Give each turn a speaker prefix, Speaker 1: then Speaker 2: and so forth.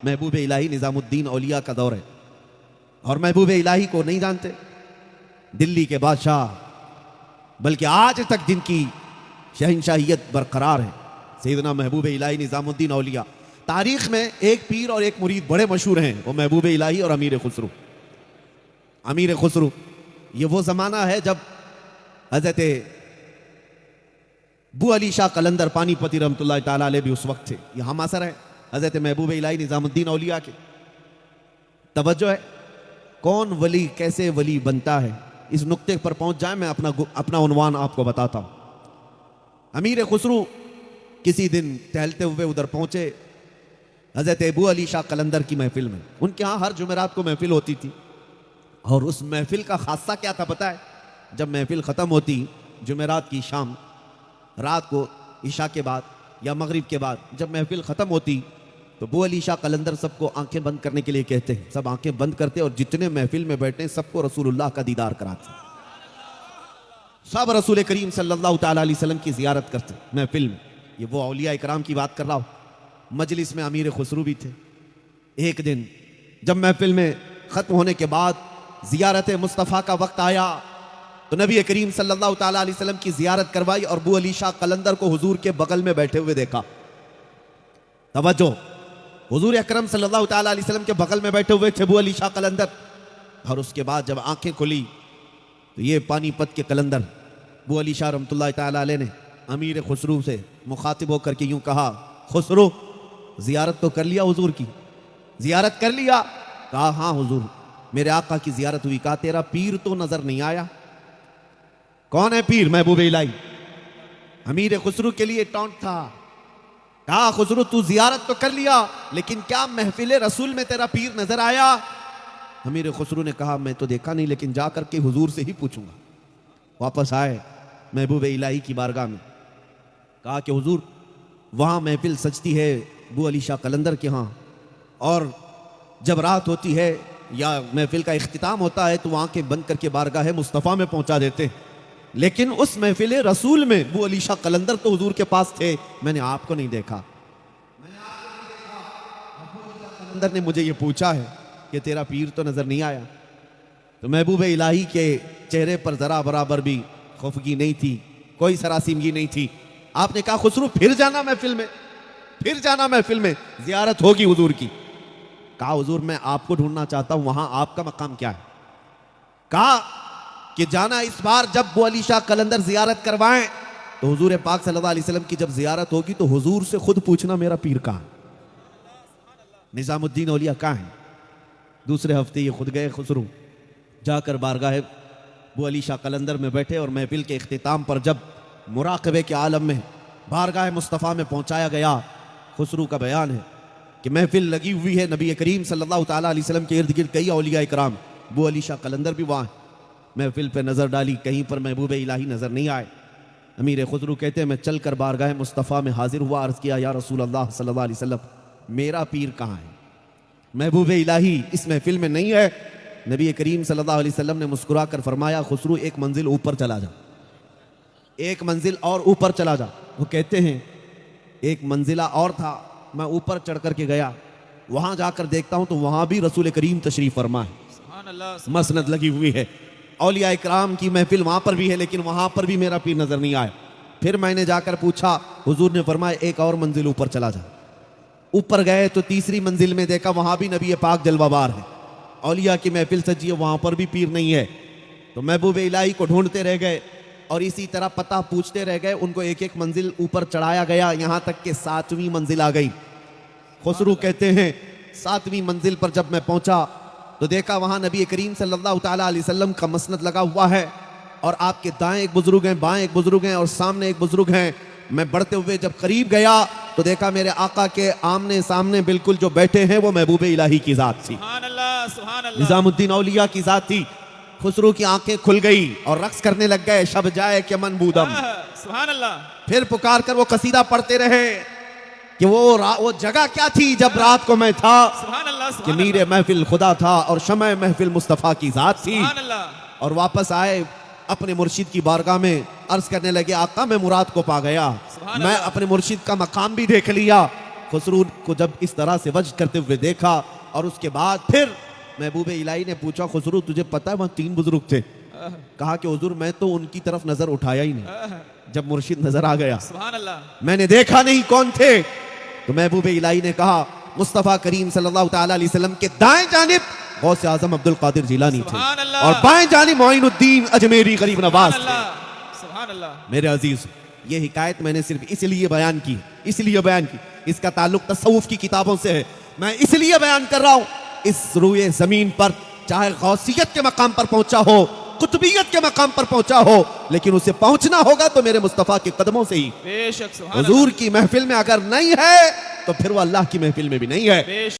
Speaker 1: महबूब इलाही निज़ामुद्दीन औलिया का दौर है और महबूब इलाही को नहीं जानते दिल्ली के बादशाह, बल्कि आज तक जिनकी शहंशाहियत बरकरार है सैयदना महबूब इलाही निज़ामुद्दीन औलिया। तारीख में एक पीर और एक मुरीद बड़े मशहूर हैं, वो महबूब इलाही और अमीर खुसरू। अमीर खुसरू ये वो ज़माना है जब हज़रत बू अली शाह कलंदर पानीपती रहमतुल्लाह ताला अलैह भी उस वक्त थे। ये हम असर है हज़रत महबूब इलाही निज़ामुद्दीन औलिया के। तवज्जो है, कौन वली कैसे वली बनता है, इस नुक्ते पर पहुंच जाए मैं अपना उन्वान आपको बताता हूं। अमीर खुसरू किसी दिन टहलते हुए उधर पहुंचे हज़रत अबू अली शाह कलंदर की महफिल में। उनके यहाँ हर जुमेरात को महफिल होती थी और उस महफिल का खासा क्या था पता है? जब महफिल ख़त्म होती जुमेरात की शाम, रात को इशा के बाद या मगरिब के बाद जब महफिल ख़त्म होती तो बू अली शाह कलंदर सबको आंखें बंद करने के लिए कहते हैं। सब आंखें बंद करते और जितने महफिल में बैठे सबको रसूलुल्लाह का दीदार कराते, सब रसूल करीम सल्लल्लाहु ताला अलैहि वसल्लम की ज़ियारत करते महफिल में। ये वो औलिया इकराम की बात कर रहा हूँ। मजलिस में अमीर खुसरू भी थे। एक दिन जब महफिल में ख़त्म होने के बाद ज़ियारत मुस्तफ़ा का वक्त आया तो नबी करीम सल्लल्लाहु ताला अलैहि वसल्लम की ज़ियारत करवाई और बू अली शाह कलंदर को हुजूर के बगल में बैठे हुए देखा। तवज्जो, हुजूर अकरम सल्लल्लाहु ताला अलैहि वसल्लम के बगल में बैठे हुए थे बू अली शाह कलंदर। और उसके बाद जब आंखें खुली तो ये पानीपत के कलंदर बू अली शाह रहमतुल्लाह ताला अलैह ने अमीर खुसरू से मुखातिब होकर के यूं कहा, खुसरू ज़ियारत तो कर लिया हुजूर की, ज़ियारत कर लिया? कहा हाँ हुजूर, मेरे आका की ज़ियारत हुई। कहा तेरा पीर तो नजर नहीं आया। कौन है पीर? महबूब इलाही। अमीर खुसरू के लिए टॉन्ट था। कहा खुसरू तू ज़ियारत तो कर लिया लेकिन क्या महफिल रसूल में तेरा पीर नजर आया? अमीर खुसरू ने कहा मैं तो देखा नहीं, लेकिन जा करके हुजूर से ही पूछूंगा। वापस आए महबूब इलाही की बारगाह में। कहा कि हुजूर वहाँ महफिल सजती है बू अली शाह कलंदर के यहाँ, और जब रात होती है या महफिल का इख्तिताम होता है तो आंखें बंद करके बारगाह मुस्तफ़ा में पहुँचा देते, लेकिन उस महफिल रसूल में बू अली शाह कलंदर तो हुजूर के पास थे, मैंने आपको नहीं देखा। कलंदर ने मुझे ये पूछा है कि तेरा पीर तो नजर नहीं आया। तो महबूब इलाही के चेहरे पर जरा बराबर भी खौफगी नहीं थी, कोई सरासीमगी नहीं थी। आपने कहा खुसरू फिर जाना महफिल में, फिर जाना महफिल में, ज़ियारत होगी हुजूर की। कहा हुजूर मैं आपको ढूंढना चाहता हूं, वहां आपका मकाम क्या है? कहा कि जाना इस बार जब बू अली शाह कलंदर ज़ियारत करवाएं तो हुजूर पाक सल्लल्लाहु अलैहि वसल्लम की जब ज़ियारत होगी तो हुजूर से खुद पूछना मेरा पीर कहाँ, निज़ामुद्दीन औलिया कहाँ है। दूसरे हफ्ते ये खुद गए खुसरू, जाकर बारगाह बू अली शाह कलंदर में बैठे और महफिल के इख्तिताम पर जब मुराक़बे के आलम में बारगाह मुस्तफ़ा में पहुँचाया गया, खुसरू का बयान है कि महफिल लगी हुई है, नबी करीम सल्लल्लाहु ताला अलैहि वसल्लम के इर्द गिर्द कई औलिया इकराम, बू अली शाह कलंदर भी वहाँ। महफिल पे नज़र डाली, कहीं पर महबूब इलाही नज़र नहीं आए। अमीर खुसरू कहते हैं मैं चल कर बारगाह मुस्तफ़ा में हाजिर हुआ, अर्ज़ किया या रसूल अल्लाह सल्लल्लाहु अलैहि वसल्लम मेरा पीर कहाँ है? महबूब इलाही इस महफिल में नहीं है। नबी करीम सल्लल्लाहु अलैहि वसल्लम ने मुस्कुरा कर फरमाया खुसरू एक मंजिल ऊपर चला जा, एक मंजिल और ऊपर चला जा। वो कहते हैं एक मंजिला और था, मैं ऊपर चढ़ करके गया, वहाँ जाकर देखता हूँ तो वहाँ भी रसूल करीम तशरीफ़ फरमा है, मसनद लगी हुई है, औलिया इकराम की महफिल वहाँ पर भी है, लेकिन वहाँ पर भी मेरा पीर नज़र नहीं आया। फिर मैंने जाकर पूछा, हुजूर ने फरमाया एक और मंजिल ऊपर चला जा। ऊपर गए तो तीसरी मंजिल में देखा वहाँ भी नबी पाक जलवाबार है, औलिया की महफिल सजी है, वहाँ पर भी पीर नहीं है। तो महबूब इलाही को ढूंढते रह गए और इसी तरह पता पूछते रह गए। उनको एक एक मंजिल ऊपर चढ़ाया गया, यहाँ तक कि 7वीं मंजिल आ गई। खुसरू कहते हैं 7वीं मंजिल पर जब मैं पहुँचा तो देखा वहाँ नबी करीम सल्लल्लाहु ताला अलैहि वसल्लम का मसनद लगा हुआ है और आपके दाएं एक बुजुर्ग हैं, बाएं एक बुजुर्ग हैं और सामने एक बुजुर्ग हैं। मैं बढ़ते हुए जब करीब गया तो देखा मेरे आका के आमने सामने बिल्कुल जो बैठे हैं वो महबूब इलाही की जात थी, निज़ामुद्दीन औलिया की जात थी। खुसरू की आंखें खुल गई और रक्स करने लग गए, शब जाए के मन बूदम। फिर पुकार कर वो कसीदा पढ़ते रहे कि वो जगह क्या थी जब रात को मैं था, कि मीरे महफिल खुदा था और शमए महफिल मुस्तफ़ा की जात थी। और वापस आए अपने मुर्शिद की बारगाह में, अर्ज करने लगे आका मैं मुराद को पा गया, मैं अपने मुर्शिद का मकाम भी देख लिया, खुसरू को जब इस तरह से वज्द करते हुए देखा और उसके बाद फिर महबूब इलाही ने पूछा, खुसरू तुझे पता है वहां 3 बुजुर्ग थे? कहा कि हुजूर मैं तो उनकी तरफ नजर उठाया ही नहीं। जब मुर्शिद नजर आ गया,
Speaker 2: सुभान अल्लाह,
Speaker 1: मैंने देखा नहीं कौन थे। तो महबूब इलाही ने कहा, मुस्तफ़ा करीम सल्लल्लाहु ताला अलैहि वसल्लम के दाएं जानिब गौस आजम अब्दुल कादिर जिलानी थे
Speaker 2: सुभान अल्लाह।
Speaker 1: और बाएं जानिब मोइनुद्दीन अजमेरी गरीब नवाज थे।
Speaker 2: सुभान अल्लाह।
Speaker 1: मेरे अजीज, ये हिकायत मैंने सिर्फ इसलिए बयान की, इसका ताल्लुक तसव्वुफ की किताबों से है। मैं इसलिए बयान कर रहा हूं, इस रूए जमीन पर चाहे गौसियत के मकाम पर पहुंचा हो, कुतुबियत के मकाम पर पहुंचा हो, लेकिन उसे पहुंचना होगा तो मेरे मुस्तफा के कदमों से ही।
Speaker 2: बेशक सुभान अल्लाह।
Speaker 1: हुजूर की महफिल में अगर नहीं है तो फिर वो अल्लाह की महफिल में भी नहीं है।